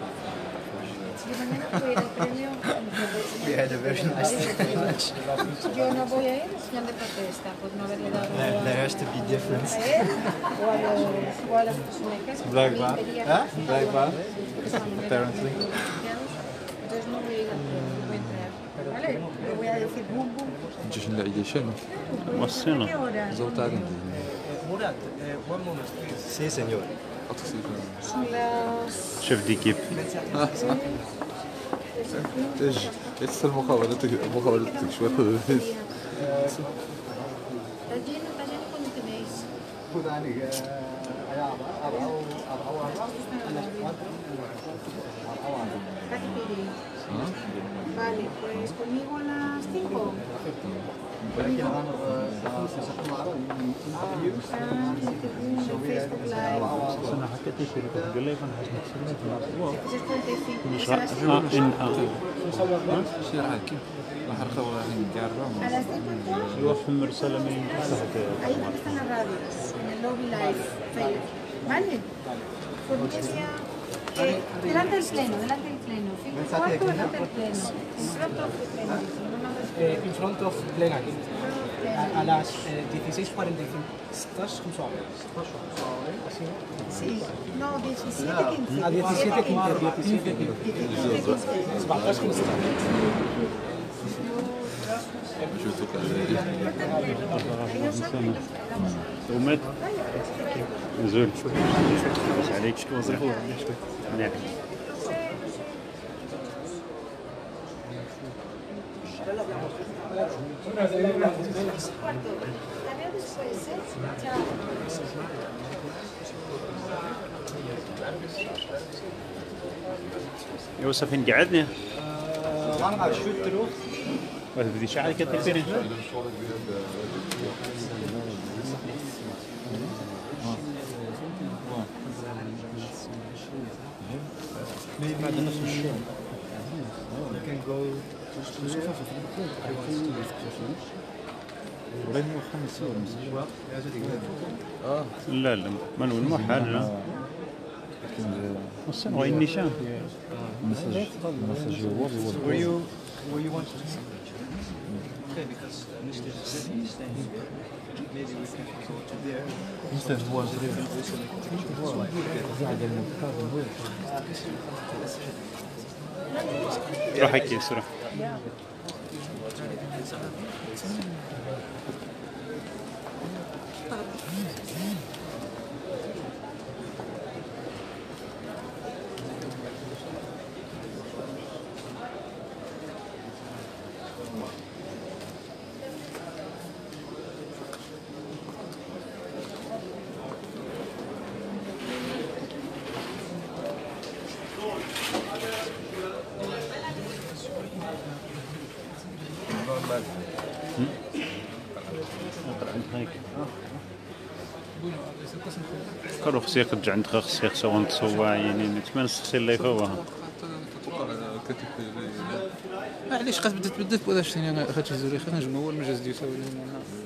We had a very nice lunch. Yo no voy a ir, señal de protesta, por no haberle dado There has to be difference. a él o a las personas. Blijkbaar. Blijkbaar. Apparently. Entonces no voy a ir a entrar. ¿Vale? Le voy a decir bum bum. Je نلاقي دي شنو؟ وصلنا. زوجتك انت. Murad, one moment please. Sí, señor. Son las... Chef d'équipe. ايش مقابلتك شوي Está lleno cuando tenéis. Vale, pues conmigo a las 5. Facebook Live. أنا حكيت لك قال لي أنا حاسس شي راح كيف راح نركب راح نقرب A las 5 يوفي مرسلة من ahí donde está la radio, en el lobby live, Facebook. ¿Vale? Audiencia, delante del pleno, 5:15, delante del pleno, In front of plenary. A las 16:45. ¿Estás suave? Así. Sí, no, 17:15. A 17:15. Bajas con ومات نزول بس عليك نعم يوسف فين قعدنا؟ وانا شو تروح؟ بس بدي شعري كتير Maybe بعد نص الشهر. You can go to sofa وين هو 5 لا لا منو المحل لا وصل وين نيشان مسج Where you want to see? Okay, because Mr. is staying. Maybe we can go to there. Mr. was روح هيك بسرعة كانوا خصي يرجع عند خصي خصو نتصوع يعني نتمنى الشخص اللي فوها علاش خاص بدات بهذا الشيء خاطر زوري خاطر نجمع هو المجاز ديالو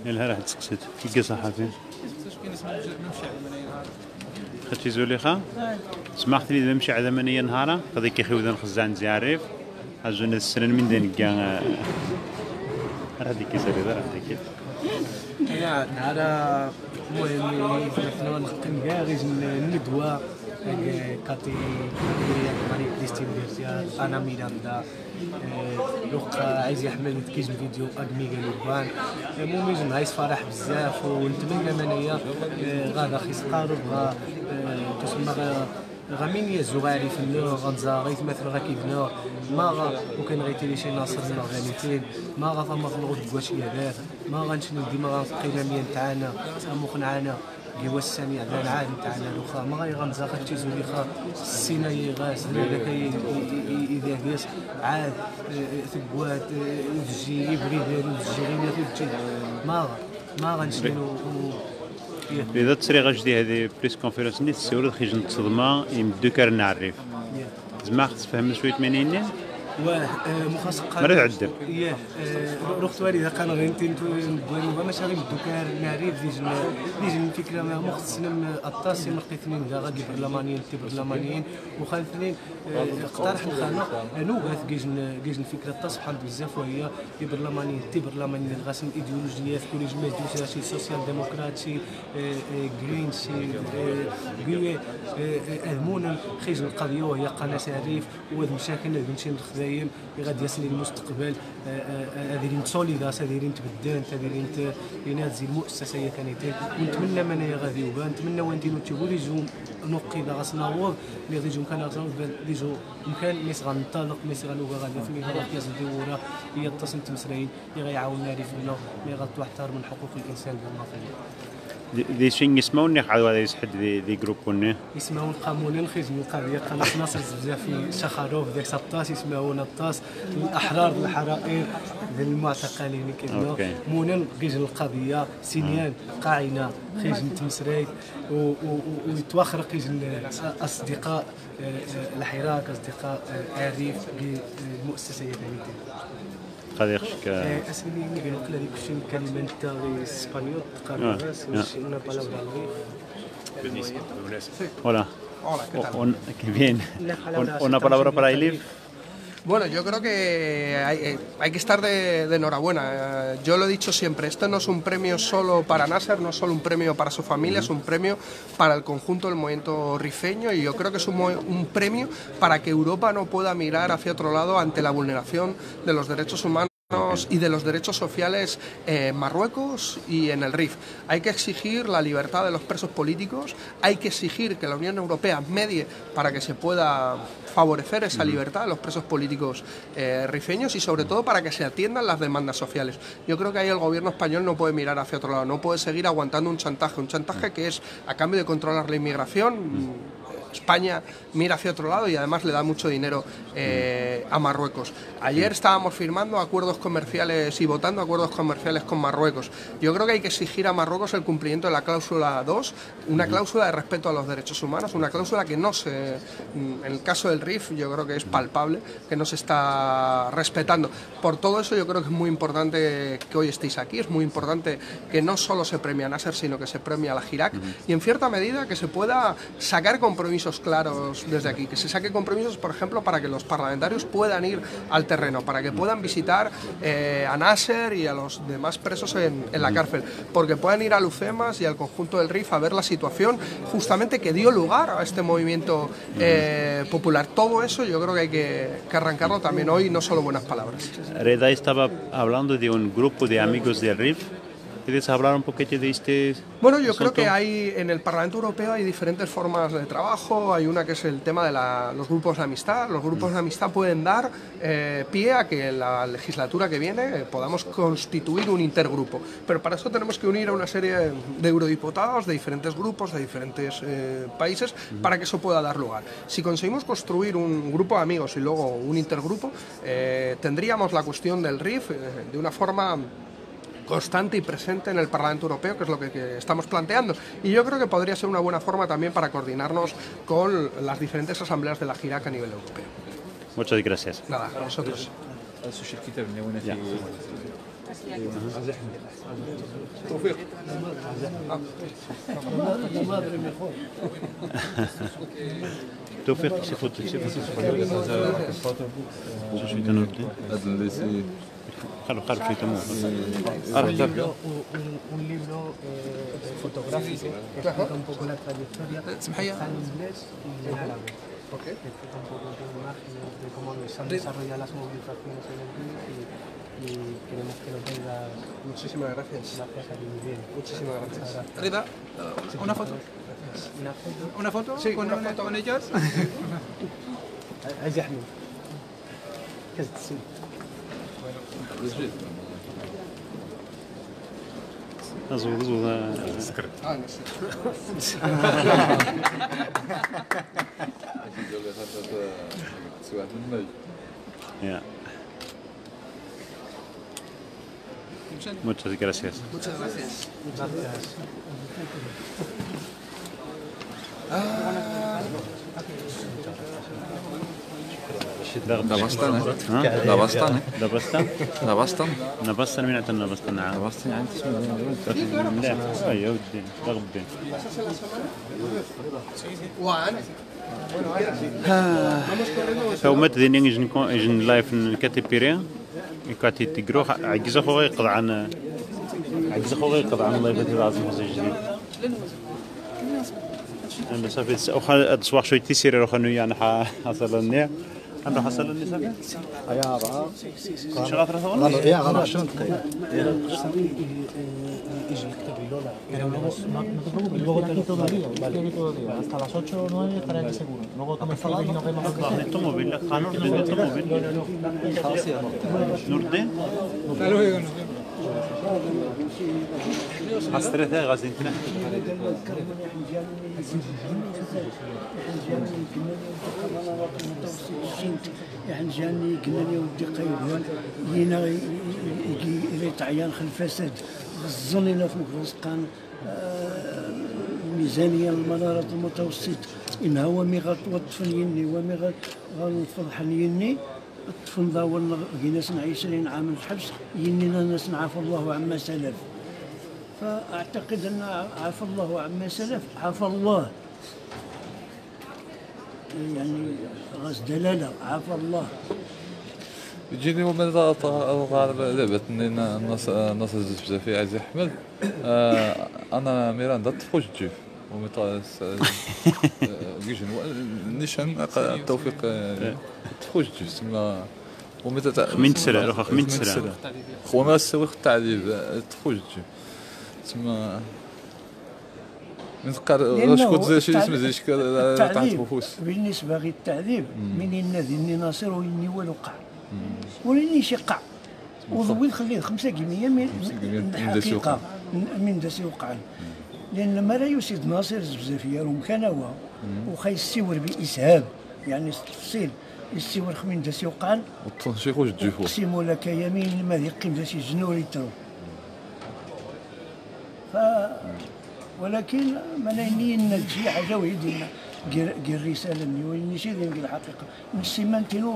يلا راه تسقسيت كي صحفي خاطر زولي خا سمحت لي نمشي على منيه نهارا هذيك كيخيوذ نخزان زياريف اجون السنن من دنكا هذيك سري هذيك يا نهار المهم نحن نقيم كاع غير الندوه كاتي ماري كريستين غارسيا انا ميراندا لوق عايز يحمل كيجي فيديو اكمي قالوبان المهم يجي معايا فرح بزاف ونتمنى منايا غادا خيس قارب غا تسمى غامين يزوغاري في النور غنزا غيتمثل غاكيبنا ما وكان غيتيلي شي ناصر من غانيتين ما غفما غنغوت بواش يدار ما غنشنو ديما غنقينا ميان تاعنا مقنعانا كيوا السامي على العالم تاعنا لوخا ما غنزا غاتي زولي خا السينا يغاس هذاك اذا قاس عاد ثبوات وفجي يبغي دارو وفجي غير ما غنشنو إذا تسري غجدي هذه بريس كونفيرنس نيت السيورة خيج نتصدما يمدو كار نعرف زعما خص تفهم شوية منين مخاص مرة عدل ياه رحت والي كان غينتين نبغي ماشي غير الدكار نعرف ديجي الفكره ما مخصنا الطاسي مرقيتنين غا كي برلمانيين تي برلمانيين وخالفنين اقترح نخانا نوغاث كيج الفكره الطاس بحال بزاف وهي تي برلمانيين تي برلمانيين غاسم ايديولوجيات كل جماعه شي سوسيال ديموكراتي جرين شي كوي المون خيج القضيه وهي قناه شريف وهاد المشاكل اللي نمشي نخدم غادي يصلي المستقبل هذه سوليداس هذه تبدلت هذه ينازل المؤسسه كانت ونتمنى منايا غادي وبان نتمنى وانتين تقول يجوا نقي دا غنصناوض اللي غادي يجوا كان غنصناوض يجوا مكان ميس غنطلق ميس غنوغا غادي في مهاره كاس الدوره هي اتصل تمسرين يغيعاوننا ريفنا مي غادي واحترم من حقوق الانسان بالمثل دي شين يسمعوني حد هذا يسحد دي جروبوني يسمعون قانونين خدموا القضيه قناه ناصر بزاف في شخروف ديك 16 يسمعونا الطاس الاحرار الحرائر للمعتقلين كذا مونن كيجي القضيه سنيان قاعنا خيج نتمسريت ويتواخرق كيجي اصدقاء الحراك اصدقاء عريف بالمؤسسه هذه قد يخشك اسمي نقول هذيك الشيء كلمه تاعي اسبانيول تقريبا una palabra hola qué bien una palabra para Elif. Bueno, yo creo que hay que estar de enhorabuena. Yo lo he dicho siempre, esto no es un premio solo para Nasser, no es solo un premio para su familia, es un premio para el conjunto del movimiento rifeño y yo creo que es un premio para que Europa no pueda mirar hacia otro lado ante la vulneración de los derechos humanos y de los derechos sociales en Marruecos y en el Rif. Hay que exigir la libertad de los presos políticos, hay que exigir que la Unión Europea medie para que se pueda favorecer esa libertad de los presos políticos rifeños y sobre todo para que se atiendan las demandas sociales. Yo creo que ahí el gobierno español no puede mirar hacia otro lado, no puede seguir aguantando un chantaje que es a cambio de controlar la inmigración. España mira hacia otro lado y además le da mucho dinero a Marruecos. Ayer estábamos firmando acuerdos comerciales y votando acuerdos comerciales con Marruecos. Yo creo que hay que exigir a Marruecos el cumplimiento de la cláusula 2, una cláusula de respeto a los derechos humanos, una cláusula que no se, en el caso del RIF yo creo que es palpable, que no se está respetando. Por todo eso yo creo que es muy importante que hoy estéis aquí, es muy importante que no solo se premia a Nasser, sino que se premia a la Hirak y en cierta medida que se pueda sacar compromisos claros desde aquí, que se saque compromisos, por ejemplo, para que los parlamentarios puedan ir al terreno, para que puedan visitar a Nasser y a los demás presos en la cárcel, porque puedan ir a Lucemas y al conjunto del RIF a ver la situación justamente que dio lugar a este movimiento popular. Todo eso yo creo que hay que arrancarlo también hoy, no solo buenas palabras. Reda estaba hablando de un grupo de amigos del RIF. ¿Quieres hablar un poquito de este? Bueno, yo creo que hay en el Parlamento Europeo hay diferentes formas de trabajo. Hay una que es el tema de los grupos de amistad. Los grupos de amistad pueden dar pie a que en la legislatura que viene podamos constituir un intergrupo. Pero para eso tenemos que unir a una serie de eurodiputados de diferentes grupos, de diferentes países, para que eso pueda dar lugar. Si conseguimos construir un grupo de amigos y luego un intergrupo, tendríamos la cuestión del RIF de una forma constante y presente en el Parlamento Europeo, que es lo que estamos planteando. Y yo creo que podría ser una buena forma también para coordinarnos con las diferentes asambleas de la Jirac a nivel europeo. Muchas gracias. Nada, a vosotros. توفيق توفيق شي فوتو خلو في تمام un libro fotográfico que explica un poco la trayectoria está en inglés y en árabe. Que explica un poco con imágenes de cómo se han desarrollado las movilizaciones en el día y queremos que lo tengas. Muchísimas gracias. Gracias a ti, muy bien. Muchísimas gracias. Rida, una foto. ¿Una foto? Sí, con, una foto con ellos. عايز احمد كذا تسوي سكرت Muchas gracias. Muchas gracias. نبستان من عندنا نبستان لا يا ودي رغبين فومت ذي يجن لايف كاتب بيريا يكاتي تجرو عجز خوي يقضى عن لايف لازم جديد أنا صافي أخا تصوح شوي تيسير روح إنه يعني حصل النية أنا حصل النية صافي يا راه شغال ثلاثة والله يا راه 20 دقيقة يجي يكتب لي luego te quito todavía hasta las 8 o 9 estaré seguro luego comenzamos y nos vemos tu móvil خانور tu móvil نور الدين أستريتها غازين يعني جاني قلنا لي ودي قيدوان جينا يجي عيان خل الفساد غزوني لنا في مكرسقان ميزانية المنارة المتوسط إن هو مي غتوطفن يني ومي غنفضحن يني الطفل ذا والله جينا 20 عام الحبس ينينا ناس عفى الله عما سلف فأعتقد أن عفى الله عما سلف عفى الله يعني غاز دلالة عفى الله يجيني ومن لعبة الناس بزاف عزيز أحمد أنا ميراندا تفوج جيف ومتاس جيجن نيشان التوفيق تفوج جيف تسمى ومتى من تسرع روح من تسرع خونا السوق التعذيب تفوج جيف تسمى نذكر شكون زي شي اسم زي شكون تحت بوفوس بالنسبة للتعذيب من النادي اللي ناصر وإني والوقع ولاني شقع وضوي نخليه 5 كيمية من الحقيقة من داسي وقعا لأن ما لا يسيد ناصر بزافية ومكان هو وخيستور بإسهاب يعني التفصيل يستور من داسي وقعا والتنشيخ واش تجيفو أقسم لك يمين ما يقيم داسي جنوري ترو ولكن ما نيني نجي حاجة ويدينا قير رسالة مني ويني شي ذي الحقيقة نسيمانتين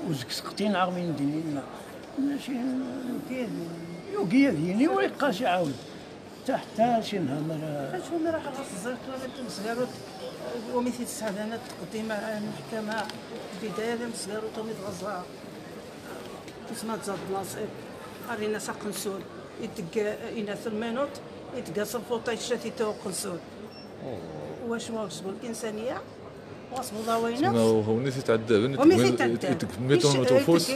وزكسقتين عغمين دينينا ماشي يوكي ديني ويقاش يعاود تحت شي نهار شو ما راح الزرق ولا تمسغروا ومثل السعدانات تقديم المحكمة بداية مسغروا توميت غزة اسمها تزاد ناصر أرينا ساق نسول يتقى إناث المنوط يتقى صفوطة الشاتي تو قنسول واش واصبوا الإنسانية واصبوا ضوينا هو نسي تعذب ميتون توفوس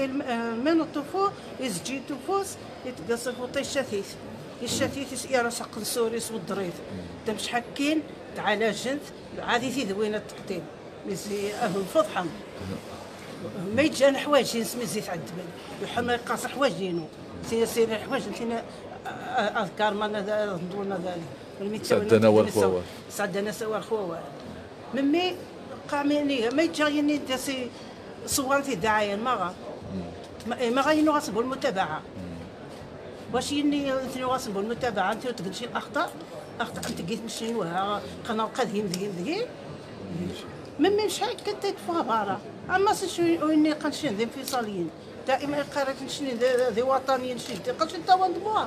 مينو توفو يزجي توفوس يتقى صفوطة الشاتيث الشاتيث يرسق قنسول يسود الضريث تمش حكين تعالى جنث عادي في ذوينة التقديم مزي أهل فضحا ما يجان حوايج نسمي زيت عندبن يحنا يقاس حوايجينو سير حوايج نتينا اذكار ما نظننا ذلك سعدنا والخوار سعدنا سوا الخوار ممي قاميني ما يجايني داسي صوان في دعايه ما غا ينو غصبوا المتابعه واش يني غاسبو المتابعه انت تقول شي الاخطاء انت قيت شنوها قناه قديم ذي من شحال كنت تفها بارا اما شنو ويني قنشين ذي انفصاليين دائما قرات نشني ذي وطنيين شي قلت انت وندبوا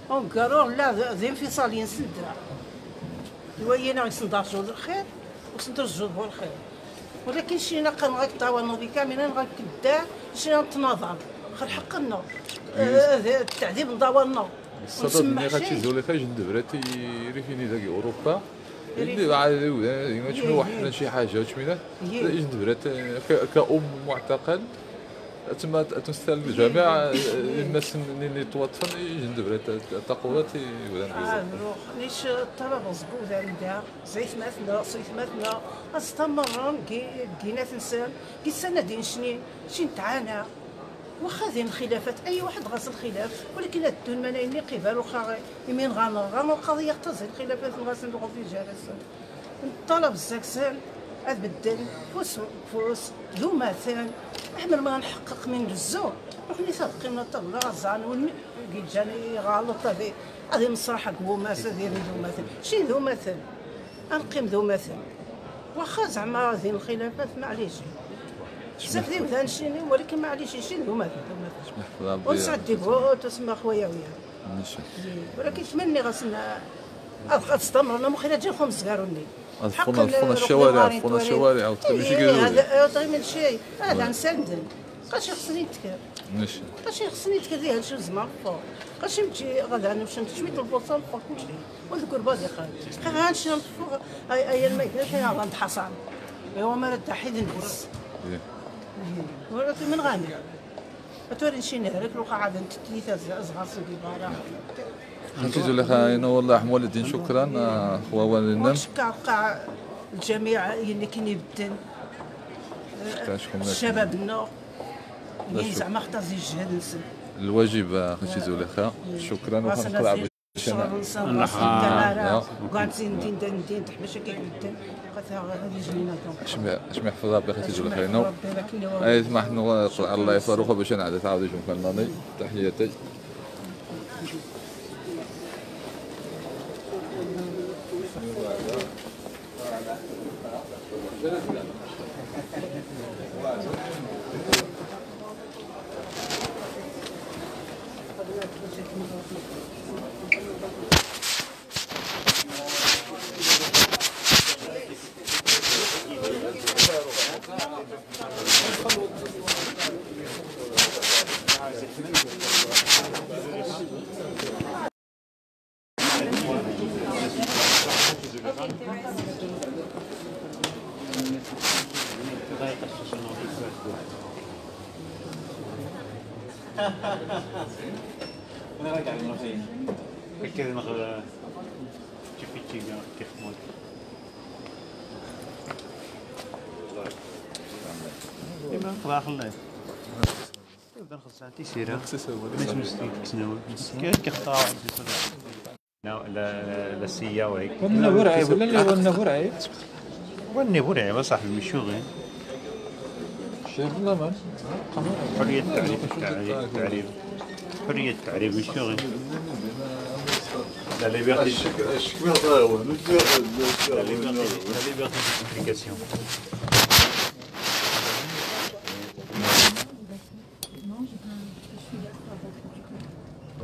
قالوا لا ذي انفصاليين سندرا وينا سندرجوا الخير وسندرجوا الخير ولكن شينا قنغاك طاوانو بي كاملين غاك كدا شينا تنظم خل حقنا التعذيب نضاونا الصدد اللي غاتيزو لك جندبراتي ريفيني داكي اوروبا اللي بعد ما تشمل واحد شي حاجه تشميلات جندبرات كأم معتقل تما تمثل الجميع الناس اللي توطن جندبرات تقولات روح ليش الطلبه زبوده ندا زيت مثنا استمرن كينا تنسال كي سنه دين شنين شي نتعانى واخا ذين الخلافات اي واحد غاص الخلاف ولكن الدون منايني قبال واخا يمين غنو القضيه اقتصد الخلافات غاص ندخل في جلسه الطلب الزكسان ابدل فوس ذو مثلا احنا ما نحقق من الزور رحني صادقين الطلبه غزان كي جاني غلط هذه مصرحه هو مثلا ديال ذو مثل شي ذو مثل نقيم ذو مثل واخا زعما هذه الخلافات معليش بزاف ديال ثانشيني ولكن معليش شي ذو مثل ونسعدي بوت وسما خويا وياه ولكن تمني غاسنا استمرنا مخيله تجي خمس صغاروني فونا الشوارع هذا طيب من شيء هذا نسندن قاش خصني نتكر ماشي قاش خصني نتكر ديال شي زعما فوق قاش نمشي غادا نمشي شويه البوصه فوق كلشي ونذكر بازي خالد غنمشي نفوق اي الميت فين غنتحصن ايوا ما رد حيد نبس ولكن من غني اتوري شي نهرك وقع عاد ثلاثه صغار صغير برا نتيجه لها والله حمول الدين شكرا خوا والدنا نشكر الجميع اللي كاين يبدل شبابنا اللي زعما اختار زي الجهاد نسل الواجب اختي زوليخا شكرا وخنقرا باش نصور وقعد ندين تحت باش كيبدل هذه جنينه اش محفظها باختي زوليخا اي سمح الله يفرخها باش نعاد تعاود جمكناني تحياتي كذا نغ تشوفي كيف مول إما خلاص خلنا نبدأ نخلص ساعتي سيرة مش مستوي كسناوي كيف كختار لا السيا وهيك ولا برعي ولا برعي وني برعي بصح المشوغي شيخ لا حرية التعريف حرية التعريف مشوغي La liberté d'explication.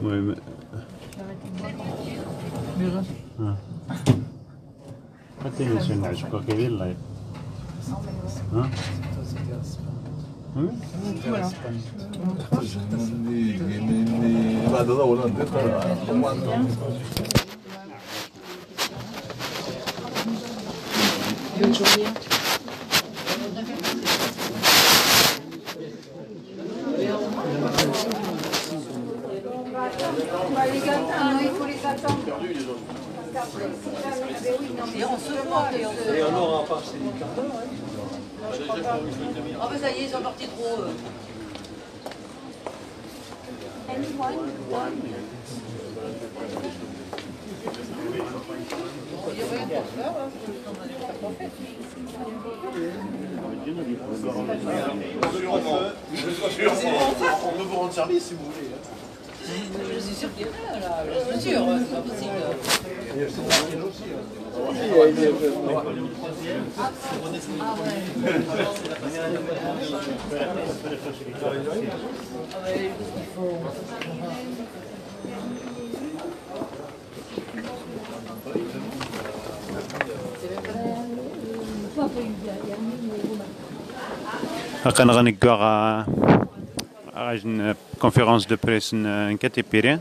Oui, mais... حتى نسوي نعجبك كذي اللايف. ها؟ بعد هذا ولا Et on aura pas ces cartons, hein. Ah ben ça y est, ils sont partis trop. On peut vous rendre service si vous voulez. Je suis sûr qu'il y en a là, je suis sûr, c'est pas possible. غنقوا une conférence de presse en Catépiré.